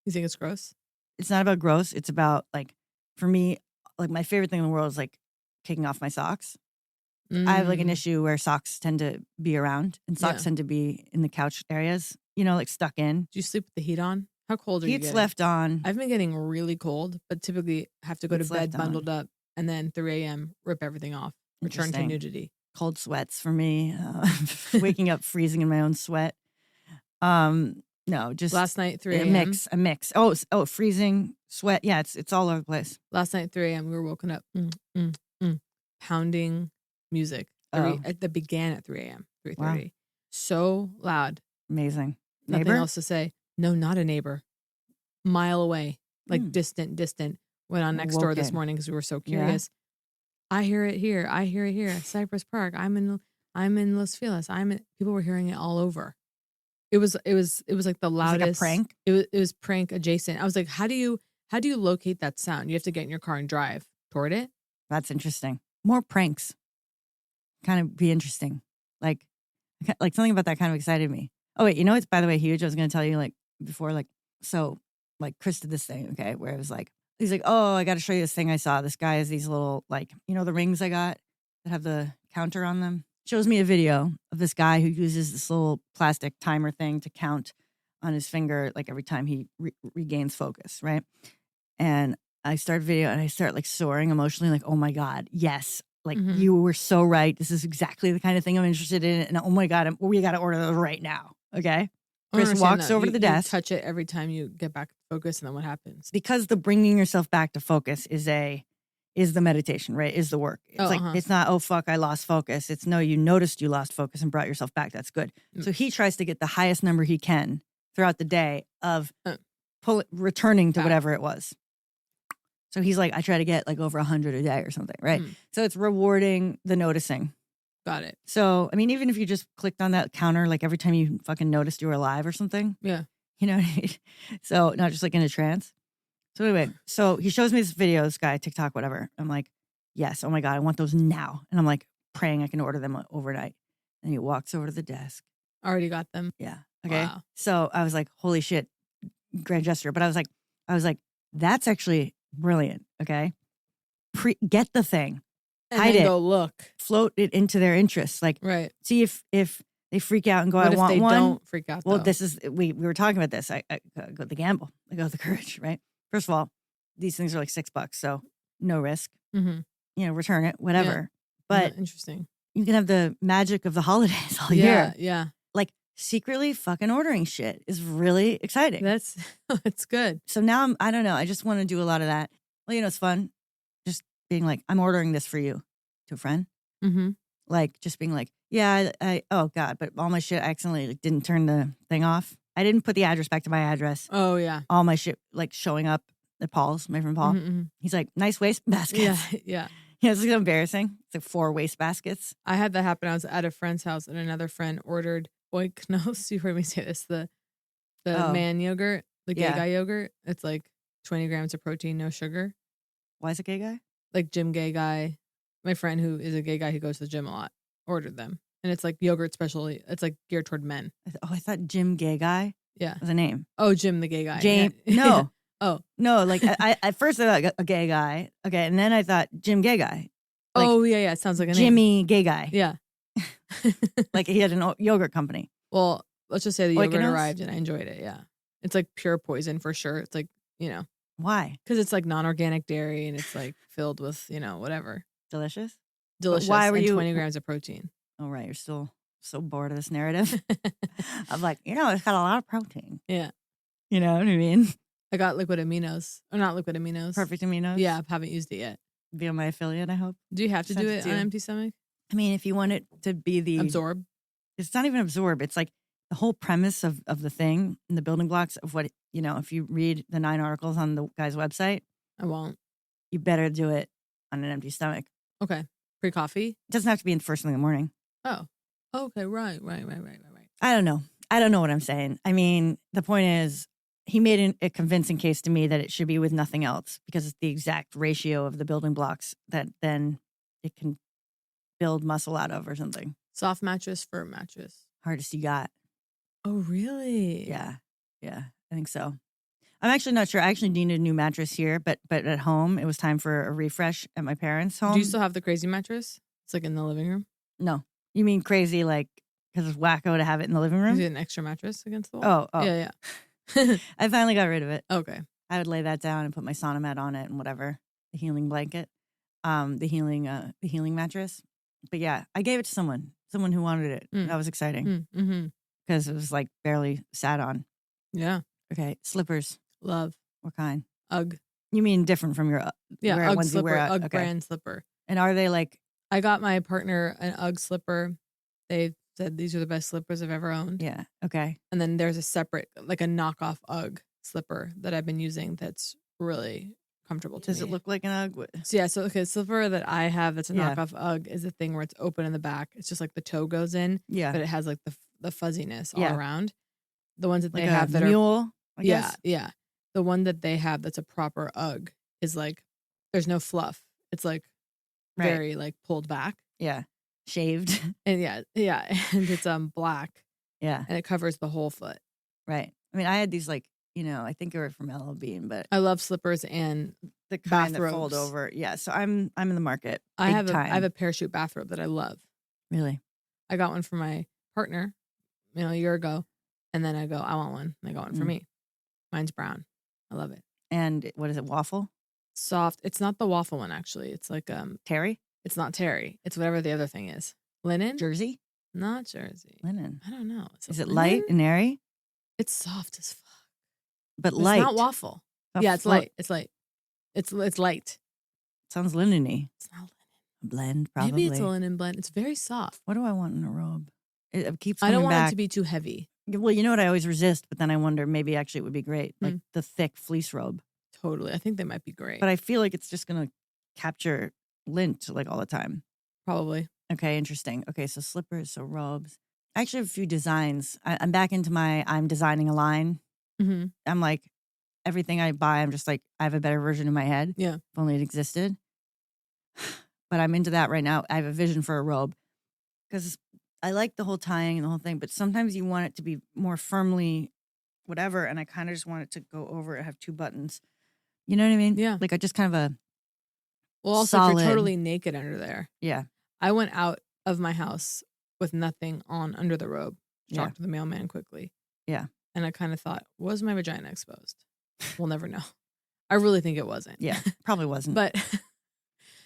You think it's gross? It's not about gross. It's about like, for me, like my favorite thing in the world is like taking off my socks. I have like an issue where socks tend to be around and socks tend to be in the couch areas, like stuck in. Do you sleep with the heat on? How cold are you getting? Heat's left on. I've been getting really cold, but typically have to go to bed bundled up and then 3 a.m. rip everything off. Return to nudity. Cold sweats for me. Waking up freezing in my own sweat. No, just last night 3 a.m. A mix. Oh, freezing sweat. Yeah, it's all over the place. Last night 3 a.m. we were woken up pounding music. That began at 3 a.m. 3:30. Wow. So loud. Amazing. Nothing Neighbor? else to say. No, not a neighbor. Mile away, like distant. Went on next door this morning because we were so curious. Yeah. I hear it here. I hear it here. Cypress Park. I'm in Los Feliz. People were hearing it all over. It was like the loudest. Like a prank? It was prank adjacent. I was like, how do you locate that sound? You have to get in your car and drive toward it. That's interesting. More pranks. Kind of be interesting. Like something about that kind of excited me. Oh wait, it's by the way huge. I was going to tell you like before, like, so like Chris did this thing, okay, where it was like he's like, oh, I got to show you this thing I saw. This guy has these little, like, the rings I got that have the counter on them. Shows me a video of this guy who uses this little plastic timer thing to count on his finger, like every time he regains focus, right? And I start video and I start like soaring emotionally, like, oh my God, yes. Like, you were so right. This is exactly the kind of thing I'm interested in. And oh my God, we got to order those right now. Okay. Chris walks over to the desk. You touch it every time you get back to focus, and then what happens? Because the bringing yourself back to focus is the meditation, right? Is the work. It's it's not, oh fuck, I lost focus. It's no, you noticed you lost focus and brought yourself back. That's good. So he tries to get the highest number he can throughout the day of returning to whatever it was. So he's like, I try to get like over 100 a day or something, right? So it's rewarding the noticing. Got it. So, I mean, even if you just clicked on that counter, like every time you fucking noticed you were alive or something. Yeah. You know what I mean? So not just like in a trance. So anyway, so he shows me this video, this guy, TikTok, whatever. I'm like, yes, oh my God, I want those now. And I'm like praying I can order them overnight. And he walks over to the desk. Already got them. Yeah. Okay. Wow. So I was like, holy shit, grand gesture. But I was like, that's actually brilliant. Okay. Get the thing. And hide then it. Go look. Float it into their interests. Like, right. See if they freak out and go, what I want if they one. Don't freak out. Well, though? this is we were talking about this. I go the gamble. I go the courage. Right. First of all, these things are like $6, so no risk. Return it, whatever. Yeah. But interesting. You can have the magic of the holidays all Yeah. year. Yeah. Like secretly fucking ordering shit is really exciting. That's good. So now I don't know. I just want to do a lot of that. Well, it's fun. Just being like, I'm ordering this for you to a friend. Like just being like, yeah, oh God, but all my shit, I accidentally didn't turn the thing off. I didn't put the address back to my address. Oh yeah. All my shit like showing up at Paul's, my friend Paul. He's like, nice waste baskets. Yeah. Yeah. It's like embarrassing. It's like 4 waste baskets. I had that happen. I was at a friend's house and another friend ordered oiknos. You heard me say this, the man yogurt, the gay guy yogurt. It's like 20 grams of protein, no sugar. Why is it gay guy? Like gym gay guy. My friend who is a gay guy who goes to the gym a lot ordered them. And it's like yogurt specially. It's like geared toward men. I thought Jim Gay Guy was a name. Oh, Jim the gay guy. James. Yeah. No. Oh. No, like I at first I thought a gay guy. Okay, and then I thought Jim Gay Guy. Like, oh, yeah. It sounds like a name. Jimmy Gay Guy. Yeah. Like he had a yogurt company. Well, let's just say the yogurt Oikonos? arrived and I enjoyed it. Yeah. It's like pure poison for sure. It's like, Why? because it's like non-organic dairy and it's like filled with, whatever. Delicious? Delicious. Why were and you 20 grams of protein. Oh, right. You're still so bored of this narrative. I'm like, it's got a lot of protein. Yeah. You know what I mean? I got liquid aminos. Or not liquid aminos. Perfect aminos. Yeah, I haven't used it yet. Be on my affiliate, I hope. Do you have to Sent do it it to on you. empty stomach? I mean, if you want it to be the Absorb? It's not even absorb. It's like the whole premise of the thing and the building blocks of what, if you read the 9 articles on the guy's website, I won't. you better do it on an empty stomach. Okay. Pre-coffee? It doesn't have to be in the first thing in the morning. Oh. Okay, right. I don't know. I don't know what I'm saying. I mean, the point is, he made a convincing case to me that it should be with nothing else because it's the exact ratio of the building blocks that then it can build muscle out of or something. Soft mattress, firm mattress. Hardest you got. Oh, really? Yeah. I think so. I'm actually not sure. I actually needed a new mattress here, but at home, it was time for a refresh at my parents' home. Do you still have the crazy mattress? It's like in the living room? No. You mean crazy, like, because it's wacko to have it in the living room? Is it an extra mattress against the wall? Oh. Yeah. I finally got rid of it. Okay. I would lay that down and put my sauna mat on it and whatever. The healing blanket. The healing mattress. But yeah, I gave it to someone who wanted it. That was exciting. Because it was like barely sat on. Yeah. Okay. Slippers. Love. What kind? Ugg. You mean different from your Ugg ones slipper. you wear out? Ugg Okay. brand slipper. And are they like? I got my partner an Ugg slipper. They said these are the best slippers I've ever owned. Yeah. Okay. And then there's a separate, like a knockoff Ugg slipper that I've been using that's really comfortable to me. Does it look like an Ugg? So the slipper that I have that's a knockoff Ugg is the thing where it's open in the back. It's just like the toe goes in. Yeah. But it has like the fuzziness all around. The ones that like they have that mule, are... Yeah. The one that they have that's a proper Ugg is like, there's no fluff. It's like very like pulled back. Yeah. Shaved. And yeah. And it's black. Yeah. And it covers the whole foot. Right. I mean, I had these like I think they were from LL Bean, but I love slippers and the kind that bathrobes. fold over. Yeah, so I'm in the market. I Big time. have a parachute bathrobe that I love. Really? I got one for my partner, a year ago, and then I go, I want one. And I got one for me. Mine's brown. I love it. And what is it? Waffle? Soft. It's not the waffle one actually. It's like terry? It's not terry. It's whatever the other thing is. Linen? Jersey? Not jersey. Linen. I don't know. Is it light and airy? It's soft as fuck. But light. It's not waffle. Yeah, it's light. It's light. It's light. Sounds linen-y. It's not linen. A blend, probably. Maybe it's a linen blend. It's very soft. What do I want in a robe? It keeps I don't want back. it to be too heavy. Well, you know what I always resist, but then I wonder maybe actually it would be great. Like the thick fleece robe. Totally. I think they might be great. But I feel like it's just going to capture lint like all the time. Probably. Okay, interesting. Okay, so slippers, so robes. I actually have a few designs. I'm back into I'm designing a line. Mm-hmm. I'm like, everything I buy, I'm just like, I have a better version in my head. Yeah. If only it existed. But I'm into that right now. I have a vision for a robe. Because I like the whole tying and the whole thing, but sometimes you want it to be more firmly whatever, and I kind of just want it to go over and have 2 buttons. You know what I mean? Yeah. Like I just kind of Well, also, if solid. you're totally naked under there. Yeah. I went out of my house with nothing on under the robe. Yeah. Talked to the mailman quickly. Yeah. And I kind of thought, was my vagina exposed? We'll never know. I really think it wasn't. Yeah, probably wasn't. But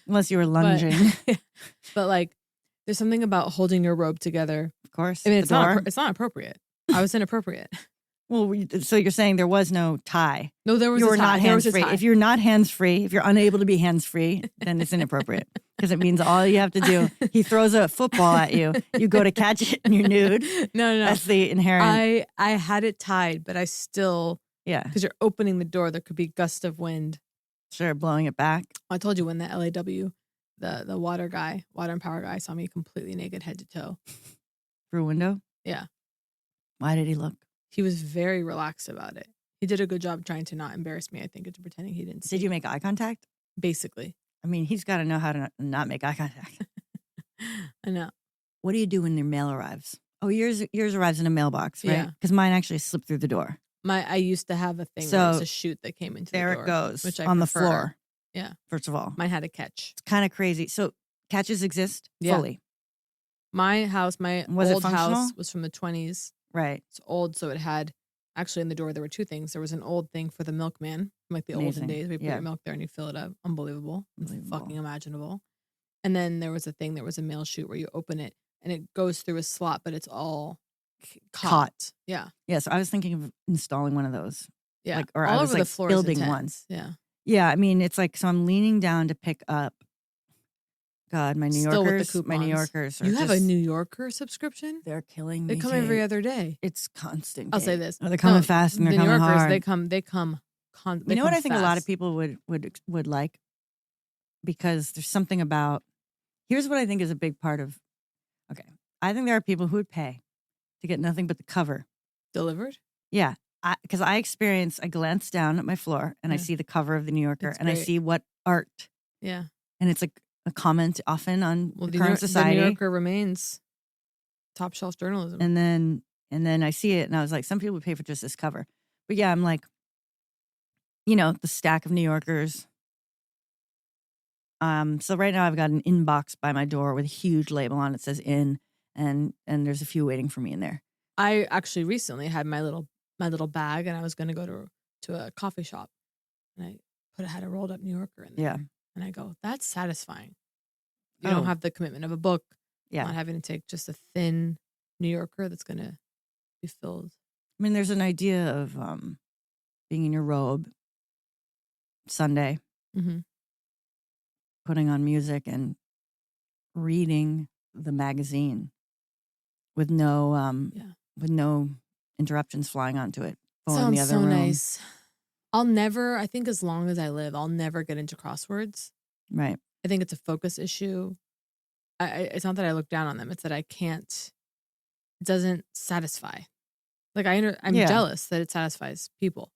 unless you were lunging. But like, there's something about holding your robe together. Of course. I mean, it's not appropriate. I was inappropriate. Well, so you're saying there was no tie. No, there was You a were tie. not There was a hands-free. tie. If you're not hands-free, if you're unable to be hands-free, then it's inappropriate. Because it means all you have to do, he throws a football at you, you go to catch it and you're nude. No. That's the inherent. I had it tied, but I still, because you're opening the door, there could be gust of wind. Sure, blowing it back. I told you when the LAW, the water and power guy saw me completely naked head to toe. Through a window? Yeah. Why did he look? He was very relaxed about it. He did a good job trying to not embarrass me, I think, into pretending he didn't see. Did you make eye contact? Basically. I mean, he's got to know how to not make eye contact. I know. What do you do when your mail arrives? Oh, yours arrives in a mailbox, right? Yeah. Because mine actually slipped through the door. I used to have a thing where it was a chute that came into the door. There it goes, which I on prefer. the floor. Yeah. First of all. Mine had a catch. It's kind of crazy. So catches exist Yeah. fully. My house, my Was it old functional? house was from the 20s. Right. It's old, so it had, actually in the door there were 2 things. There was an old thing for the milkman, from like the Amazing. olden days. We put Yeah. your milk there and you fill it up. Unbelievable. Unbelievable. Fucking imaginable. And then there was a thing, there was a mail chute where you open it and it goes through a slot, but it's all caught. Yeah. Yeah, so I was thinking of installing one of those. Yeah. Or all I was over like the floor building is one. intense. Yeah. Yeah, I mean, it's like, so I'm leaning down to pick up. God, my New Still with the Yorkers. My New coupons. Yorkers are You have a just- New Yorker subscription? They're killing me. They come every Kate. other day. It's constant. I'll say Kate. this. Oh, they're coming No, fast and they're the coming New Yorkers, hard. they come. You know what I think a lot of fast. people would like? Because there's something about, here's what I think is a big part of, okay, I think there are people who would pay to get nothing but the cover. Delivered? Yeah, because I glance down at my floor and I Yeah. see the cover of the New Yorker It's and I great. see what art, Yeah. and it's like a comment often on Well, the current society. The New Yorker remains top shelf journalism. And then I see it and I was like, some people would pay for just this cover. But yeah, I'm like, the stack of New Yorkers. So right now I've got an inbox by my door with a huge label on it, says in, and there's a few waiting for me in there. I actually recently had my little bag and I was going to go to a coffee shop and I had a rolled up New Yorker in there. Yeah. And I go, that's satisfying. You Oh. don't have the commitment of a book. Yeah. Not having to take just a thin New Yorker that's going to be filled. I mean, there's an idea of being in your robe Sunday, Mm-hmm. putting on music and reading the magazine with no interruptions flying onto it. Phone in the Sounds other so room. nice. I think as long as I live, I'll never get into crosswords. Right. I think it's a focus issue. It's not that I look down on them. It's that I can't. It doesn't satisfy. Like I'm Yeah. jealous that it satisfies people.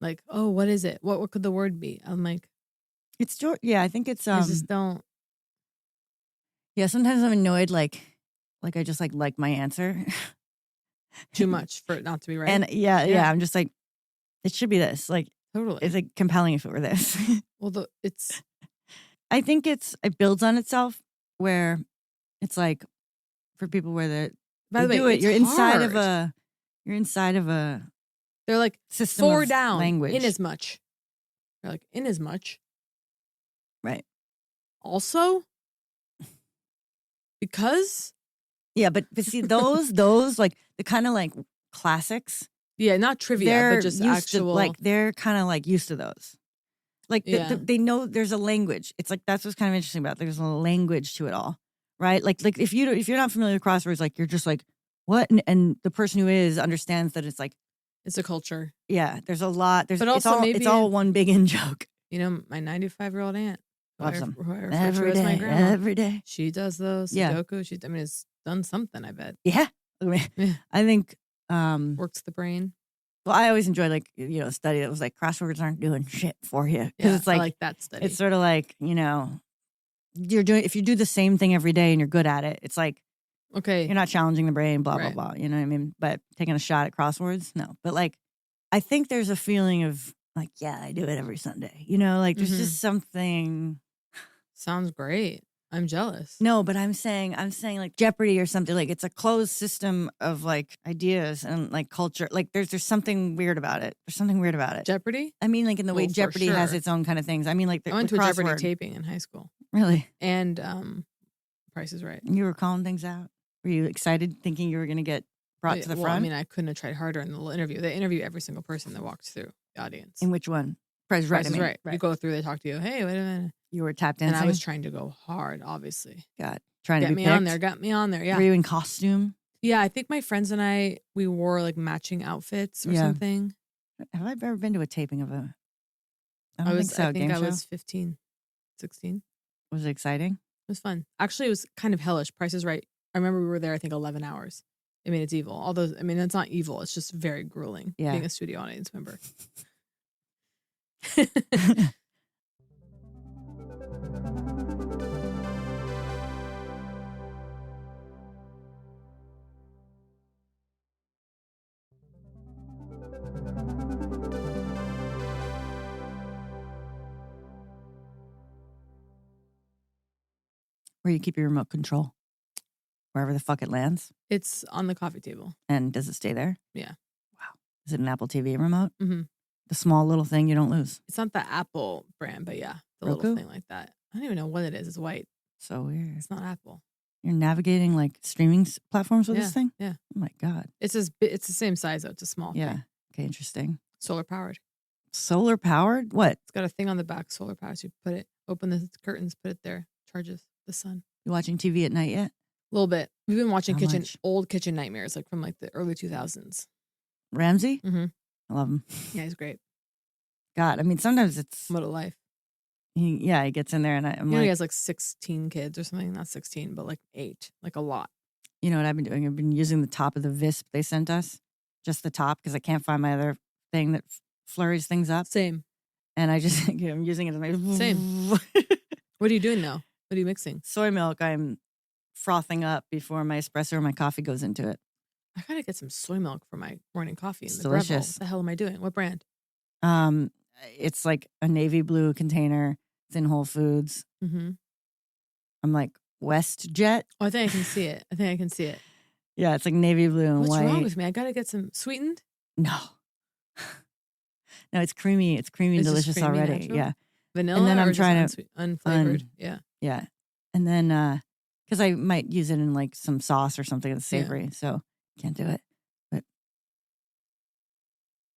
Like, oh, what is it? What could the word be? I'm like, It's yeah, I think it's I just don't. yeah, sometimes I'm annoyed like I just like my answer. Too much for it not to be right. And yeah, Yeah. I'm just like, It should be this. Like, Totally. it's like compelling if it were this. Well, it's I think it builds on itself where it's like for people where by the way, do it. it's You're inside of hard. a They're like system 4 of down language. in as much. They're like in as much. Right. Also, because Yeah, but see those like the kind of like classics. yeah, not trivia, They're but just used to, actual. like they're kind of like used to those. Like Yeah. they know there's a language. It's like that's what's kind of interesting about it. There's a language to it all, right? Like if you're not familiar with crosswords, like you're just like what, and the person who is understands that it's like it's a culture. yeah. There's a lot. There's But it's also all maybe- it's all one big in joke. You know, my 95-year-old aunt, Loves them who I refer to every as my day. grandma. Every day. She does those Yeah. Sudoku. I mean, it's done something. I bet Yeah. I mean, Yeah. I think. works the brain. Well, I always enjoyed like a study that was like crosswords aren't doing shit for you because Yeah, it's I like like that study. it's sort of like if you do the same thing every day and you're good at it, it's like okay. you're not challenging the brain, blah Right. blah blah. You know what I mean? But taking a shot at crosswords, no. But like, I think there's a feeling of like, yeah, I do it every Sunday. Like there's just something. Sounds great. I'm jealous. No, but I'm saying like Jeopardy or something. Like it's a closed system of like ideas and like culture. Like there's something weird about it. There's something weird about it. Jeopardy? I mean, like in the way Well, for Jeopardy has sure. its own kind of things. I mean, like I went the to a Jeopardy crossword. taping in high school. Really? And Price is Right. You were calling things out. Were you excited, thinking you were going to get brought to the Well, front? I mean, I couldn't have tried harder in the interview. They interview every single person that walks through the audience. In which one? Price is Right. Price is Right. You go through, they talk to you. Hey, wait a minute. You were tap dancing. And I was trying to go hard, obviously. God, trying Get to be me picked. on there. Got me on there. Yeah. Were you in costume? Yeah, I think my friends and we wore like matching outfits or Yeah. something. Have I ever been to a taping of a? I don't think so. I think Game I show? was 15, 16. Was it exciting? It was fun. Actually, it was kind of hellish. Price is Right. I remember we were there, I think, 11 hours. I mean, it's evil. Although, I mean, it's not evil. It's just very grueling Yeah. being a studio audience member. Where you keep your remote control, wherever the fuck it lands, It's on the coffee table. and does it stay there? Yeah. Wow. Is it an Apple TV remote? Mhm. The small little thing you don't lose. It's not the Apple brand, but yeah, the Roku? little thing like that. I don't even know what it is. It's white. So weird. It's not Apple. You're navigating like streaming platforms with Yeah, this thing? yeah. Oh my God. It's the same size though. It's a small Yeah. thing. Okay, interesting. Solar powered. Solar powered? What? It's got a thing on the back, solar powered. So you open the curtains, put it there, charges the sun. You watching TV at night yet? A little bit. We've been watching How much? old kitchen nightmares, like from like the early 2000s. Ramsey? Mm-hmm. I love him. Yeah, he's great. God, I mean, sometimes it's, What a life. he gets in there and I'm You know, like, he has like 16 kids or something. Not 16, but like 8. Like a lot. you know what I've been doing? I've been using the top of the Visp they sent us, just the top, because I can't find my other thing that flurries things up. Same. And I just, I'm using it as my Same. What are you doing now? What are you mixing? soy milk. I'm frothing up before my espresso or my coffee goes into it. I gotta get some soy milk for my morning coffee. It's In the Breville. delicious. What the hell am I doing? What brand? It's like a navy blue container. It's in Whole Foods. Mm-hmm. I'm like WestJet. Oh, I think I can see it. Yeah, it's like navy blue and What's white. wrong with me? I gotta get some sweetened. No. No, it's creamy. It's creamy and It's just delicious creamy, already. natural? Yeah. Vanilla. And then I'm or just trying to- unflavored. Yeah. Yeah. And then, because I might use it in like some sauce or something that's Yeah. savory. So can't do it.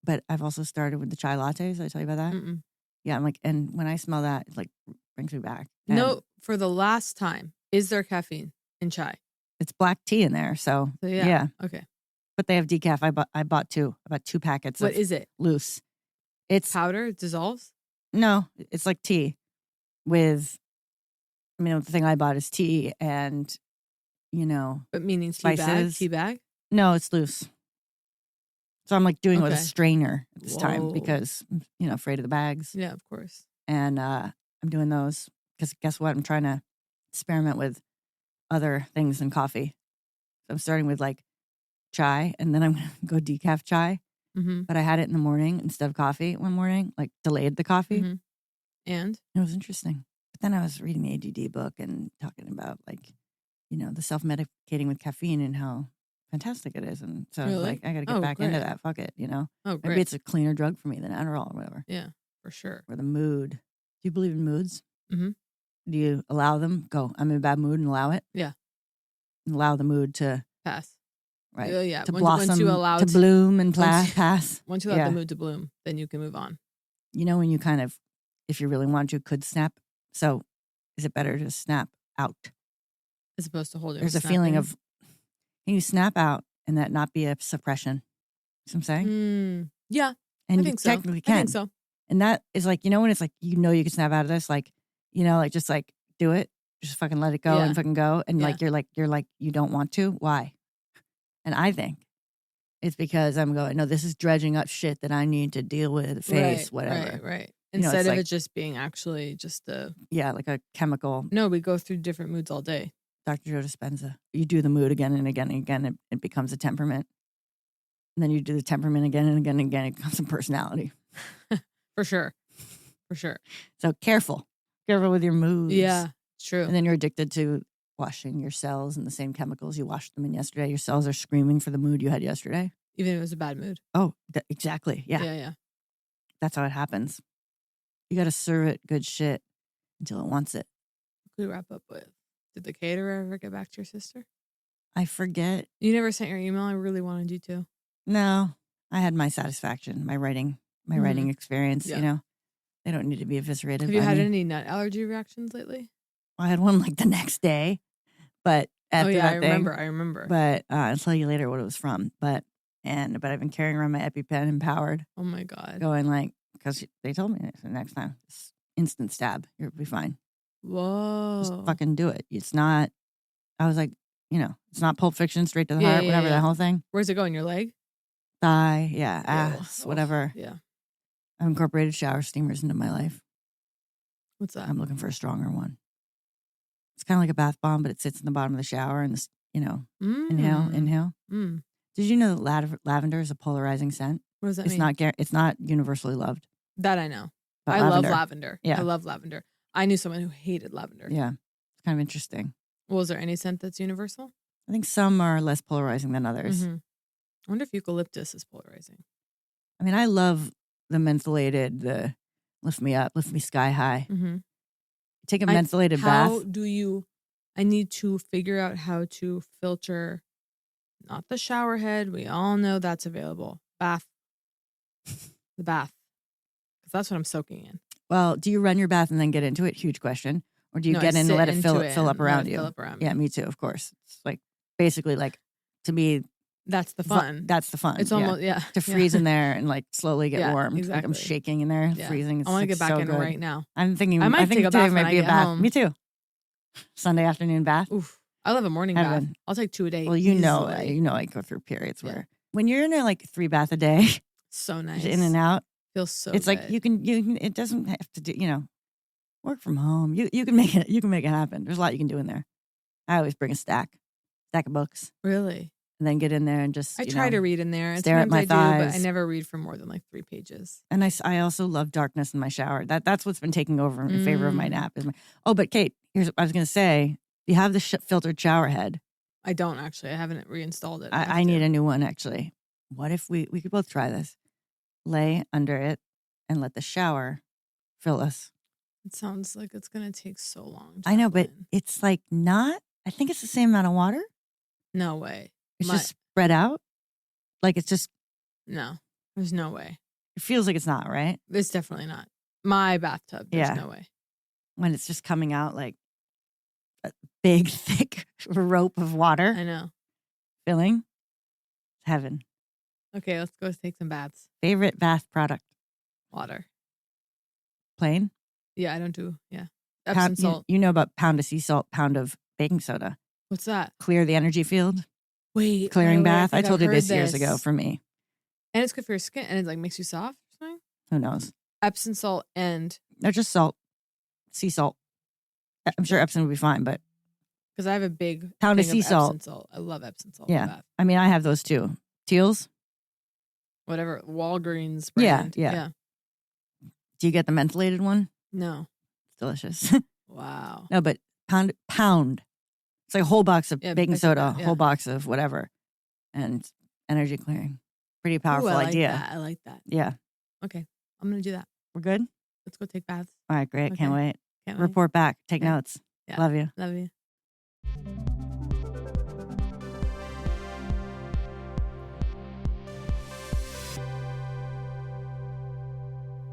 But I've also started with the chai lattes. Did I tell you about that? Mm-mm. Yeah. I'm like, and when I smell that, it like brings me back. And No, for the last time, is there caffeine in chai? it's black tea in there. So, So yeah. yeah. Okay. But they have decaf. I bought two. I bought 2 packets What of is it? loose. It's Powder? It dissolves? no, it's like tea with, the thing I bought is tea and, But meaning tea bag? Spices. Tea bag? no, it's loose. So I'm like doing it with a Okay. strainer at this time Whoa. because, afraid of the bags. Yeah, of course. And I'm doing those because guess what? I'm trying to experiment with other things than coffee. So I'm starting with like chai and then I'm going to go decaf chai. but I had it in the morning instead of coffee one morning, like delayed the coffee. And it was interesting. But then I was reading the ADD book and talking about like, the self-medicating with caffeine and how fantastic it is. And so I was like, I got to get back into that. Fuck it, Oh, great. Maybe it's a cleaner drug for me than Adderall or whatever. Yeah, for sure. Or the mood. Do you believe in moods? Mm-hmm. Do you allow them? Go, I'm in a bad mood and allow it? Yeah. And allow the mood to pass. Right. Yeah. To blossom, once you allow to bloom and pass. Once you allow the mood to bloom, then you can move on. When you kind of, if you really want to, could snap. So is it better to snap out? As opposed to holding. There's a feeling of, can you snap out and that not be a suppression? You know what I'm saying? Yeah. And I think you technically can. I think so. And that is like, when it's like, you can snap out of this, like, like just like do it. Just fucking let it go and fucking go. And like, you're like, you don't want to. Why? And I think it's because I'm going, no, this is dredging up shit that I need to deal with, face, whatever. Right. Instead of it just being actually just like a chemical. No, we go through different moods all day. Dr. Joe Dispenza. You do the mood again and again and again, it becomes a temperament. And then you do the temperament again and again and again, it becomes a personality. For sure. So careful with your moods. Yeah, it's true. And then you're addicted to washing your cells in the same chemicals you washed them in yesterday. Your cells are screaming for the mood you had yesterday. Even if it was a bad mood. Oh, exactly. Yeah. Yeah. That's how it happens. You got to serve it good shit until it wants it. What could we wrap up with? Did the caterer ever get back to your sister? I forget. You never sent your email? I really wanted you to. No. I had my satisfaction, my writing experience, They don't need to be eviscerated. Have you had any nut allergy reactions lately? I had one like the next day, but after that thing, I remember. But I'll tell you later what it was from. But I've been carrying around my EpiPen empowered. Oh my God. Going like, because they told me the next time, instant stab, you'll be fine. Whoa. Just fucking do it. It's not, I was like, it's not Pulp Fiction, straight to the heart, whatever, that whole thing. Where's it going? Your leg? Thigh, ass, whatever. Yeah. I've incorporated shower steamers into my life. What's that? I'm looking for a stronger one. It's kind of like a bath bomb, but it sits in the bottom of the shower and this, inhale. Mm. Did you know that lavender is a polarizing scent? What does that mean? It's not universally loved. That I know. But I love lavender. Yeah. I love lavender. I knew someone who hated lavender. Yeah. It's kind of interesting. Well, is there any scent that's universal? I think some are less polarizing than others. Mm-hmm. I wonder if eucalyptus is polarizing. I mean, I love the mentholated, the lift me up, lift me sky high. Mm-hmm. Take a mentholated bath. How do you, I need to figure out how to filter, not the shower head. We all know that's available. Bath. The bath. Because that's what I'm soaking in. Well, do you run your bath and then get into it? Huge question. Or do you get in and let it fill up around you? Yeah, me too, of course. It's like, basically like, to me, that's the fun. That's the fun. It's almost, to freeze in there and like slowly get warm. Exactly. Like I'm shaking in there, freezing. It's I want to get back in good. right now. I'm thinking, I think today might be a bath. Home. Me too. Sunday afternoon bath. Oof. I love a morning bath. I'll take 2 a day. Well, I go through periods where when you're in a like 3 bath a day, so nice. In and out. Feels so it's good. Like you can, it doesn't have to do, work from home. You can make it happen. There's a lot you can do in there. I always bring a stack of books. Really? And then get in there and just, I try to read in there. And stare at my thighs. But I never read for more than like 3 pages. And I also love darkness in my shower. That's what's been taking over in favor of my nap. But Kate, here's what I was going to say. You have the filtered shower head. I don't actually. I haven't reinstalled it. I need a new one, actually. What if we could both try this? Lay under it and let the shower fill us. It sounds like it's going to take so long. I know, but it's like not. I think it's the same amount of water. No way. It's just spread out. Like it's just. No, there's no way. It feels like it's not, right? It's definitely not. My bathtub, there's no way. When it's just coming out like a big, thick rope of water. I know. Filling. Heaven. Okay, let's go take some baths. Favorite bath product? Water. Plain? Yeah, I don't do, Epsom salt. You know about pound of sea salt, pound of baking soda. What's that? Clear the energy field. Wait. Clearing bath. I told you this years ago for me. And it's good for your skin and it like makes you soft or something? Who knows? Epsom salt and... No, just salt. Sea salt. I'm sure Epsom would be fine, but... Because I have a big pound of sea Epsom salt. I love Epsom salt. Yeah. I mean, I have those too. Teals? whatever Walgreens Yeah, brand. yeah. Do you get the mentholated one? No. It's delicious. Wow. No, but pound. It's like a whole box of baking soda, that, a whole box of whatever, and energy clearing. Pretty powerful Ooh, I like idea. That. I like that. Yeah. Okay. I'm going to do that. We're good? Let's go take baths. All right, great. Okay. Can't wait. Can't wait. Report back. Take Yeah. notes. Yeah. Love you. Love you.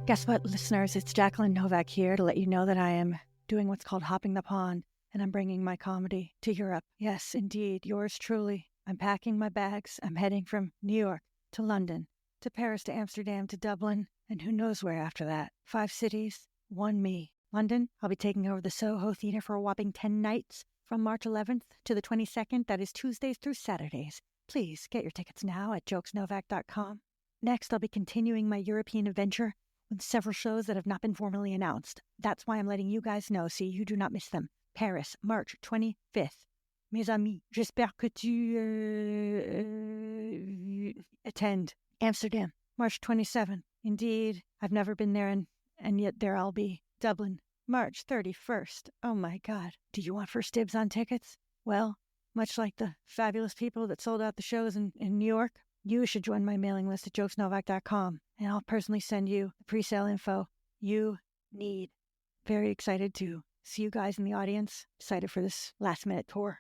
Guess what, listeners? It's Jacqueline Novak here to let you know that I am doing what's called hopping the pond, and I'm bringing my comedy to Europe. Yes, indeed, yours truly. I'm packing my bags. I'm heading from New York to London, to Paris, to Amsterdam, to Dublin, and who knows where after that. 5 cities, 1 me. London, I'll be taking over the Soho Theatre for a whopping 10 nights from March 11th to the 22nd. That is Tuesdays through Saturdays. Please get your tickets now at jokesnovak.com. Next, I'll be continuing my European adventure with several shows that have not been formally announced. That's why I'm letting you guys know so you do not miss them. Paris, March 25th. Mes amis, j'espère que tu attend. Amsterdam, March 27th. Indeed, I've never been there, and yet there I'll be. Dublin, March 31st. Oh my God. Do you want first dibs on tickets? Well, much like the fabulous people that sold out the shows in New York, you should join my mailing list at jokesnovak.com, and I'll personally send you the pre-sale info you need. Very excited to see you guys in the audience. Excited for this last-minute tour.